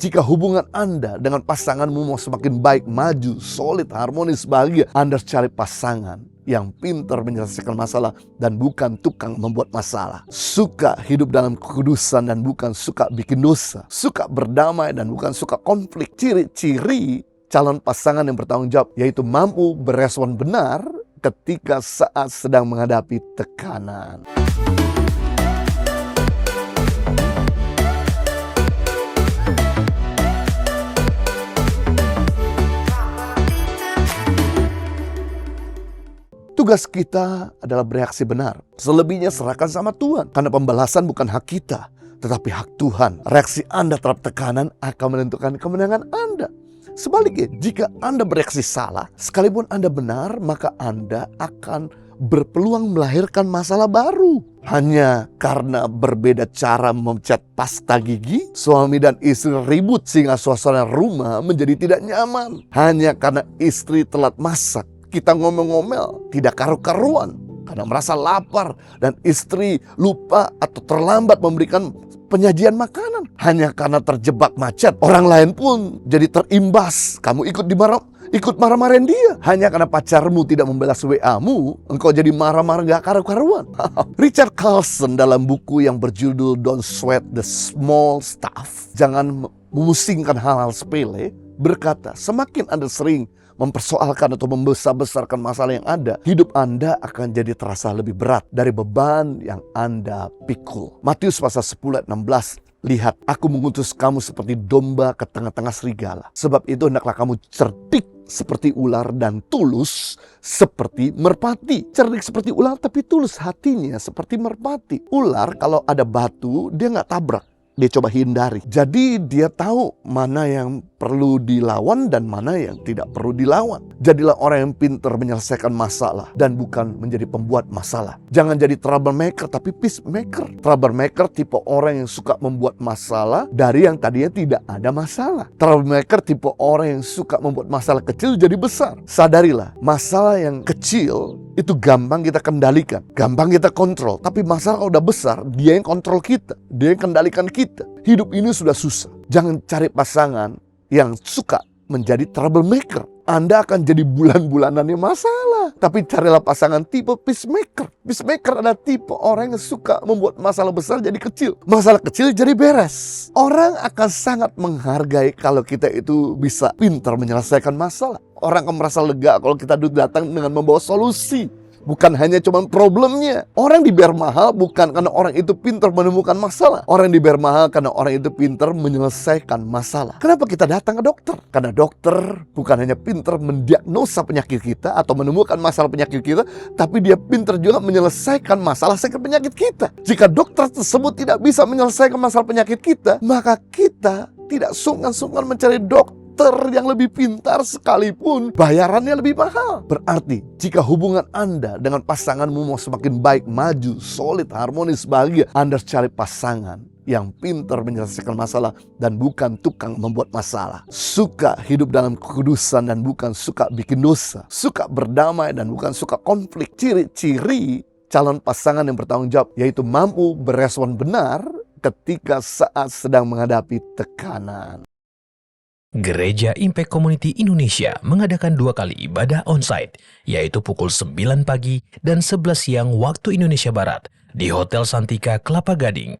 jika hubungan Anda dengan pasanganmu mau semakin baik, maju, solid, harmonis, bahagia, Anda harus cari pasangan yang pintar menyelesaikan masalah dan bukan tukang membuat masalah. Suka hidup dalam kekudusan dan bukan suka bikin dosa. Suka berdamai dan bukan suka konflik. Ciri-ciri calon pasangan yang bertanggung jawab yaitu mampu berespon benar ketika saat sedang menghadapi tekanan. Tugas kita adalah bereaksi benar. Selebihnya serahkan sama Tuhan. Karena pembalasan bukan hak kita, tetapi hak Tuhan. Reaksi Anda terhadap tekanan akan menentukan kemenangan Anda. Sebaliknya, jika Anda bereaksi salah, sekalipun Anda benar, maka Anda akan berpeluang melahirkan masalah baru. Hanya karena berbeda cara memecat pasta gigi, suami dan istri ribut sehingga suasana rumah menjadi tidak nyaman. Hanya karena istri telat masak, kita ngomel-ngomel, tidak karu-karuan karena merasa lapar dan istri lupa atau terlambat memberikan penyajian makanan. Hanya karena terjebak macet, orang lain pun jadi terimbas. Kamu ikut marah-marahin dia. Hanya karena pacarmu tidak membalas WA-mu, engkau jadi marah-marah gak karu-karuan. Richard Carlson dalam buku yang berjudul Don't Sweat the Small Stuff, jangan memusingkan hal-hal sepele, berkata, semakin Anda sering mempersoalkan atau membesar-besarkan masalah yang ada, hidup Anda akan jadi terasa lebih berat dari beban yang Anda pikul. Matius pasal 10 ayat 16, lihat, aku mengutus kamu seperti domba ke tengah-tengah serigala. Sebab itu hendaklah kamu cerdik seperti ular dan tulus seperti merpati. Cerdik seperti ular tapi tulus hatinya seperti merpati. Ular kalau ada batu dia nggak tabrak. Dia coba hindari. Jadi dia tahu mana yang perlu dilawan dan mana yang tidak perlu dilawan. Jadilah orang yang pintar menyelesaikan masalah dan bukan menjadi pembuat masalah. Jangan jadi troublemaker tapi peacemaker. Troublemaker tipe orang yang suka membuat masalah dari yang tadinya tidak ada masalah. Troublemaker tipe orang yang suka membuat masalah kecil jadi besar. Sadarilah, masalah yang kecil itu gampang kita kendalikan, gampang kita kontrol. Tapi masalah kalau udah besar, dia yang kontrol kita, dia yang kendalikan kita. Hidup ini sudah susah. Jangan cari pasangan yang suka menjadi troublemaker. Anda akan jadi bulan-bulanannya masalah. Tapi carilah pasangan tipe peacemaker. Peacemaker adalah tipe orang yang suka membuat masalah besar jadi kecil, masalah kecil jadi beres. Orang akan sangat menghargai kalau kita itu bisa pintar menyelesaikan masalah. Orang akan merasa lega kalau kita datang dengan membawa solusi, bukan hanya cuma problemnya. Orang dibayar mahal bukan karena orang itu pintar menemukan masalah. Orang dibayar mahal karena orang itu pintar menyelesaikan masalah. Kenapa kita datang ke dokter? Karena dokter bukan hanya pintar mendiagnosa penyakit kita atau menemukan masalah penyakit kita, tapi dia pintar juga menyelesaikan masalah sakit penyakit kita. Jika dokter tersebut tidak bisa menyelesaikan masalah penyakit kita, maka kita tidak sungkan-sungkan mencari dokter yang lebih pintar sekalipun bayarannya lebih mahal. Berarti jika hubungan Anda dengan pasanganmu mau semakin baik, maju, solid, harmonis, bahagia, Anda harus cari pasangan yang pintar menyelesaikan masalah dan bukan tukang membuat masalah. Suka hidup dalam kekudusan dan bukan suka bikin dosa. Suka berdamai dan bukan suka konflik. Ciri-ciri calon pasangan yang bertanggung jawab yaitu mampu berespon benar ketika saat sedang menghadapi tekanan. Gereja Impact Community Indonesia mengadakan 2 kali ibadah onsite, yaitu pukul 9 pagi dan 11 siang waktu Indonesia Barat di Hotel Santika Kelapa Gading.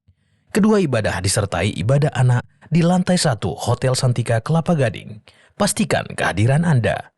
Kedua ibadah disertai ibadah anak di lantai 1 Hotel Santika Kelapa Gading. Pastikan kehadiran Anda.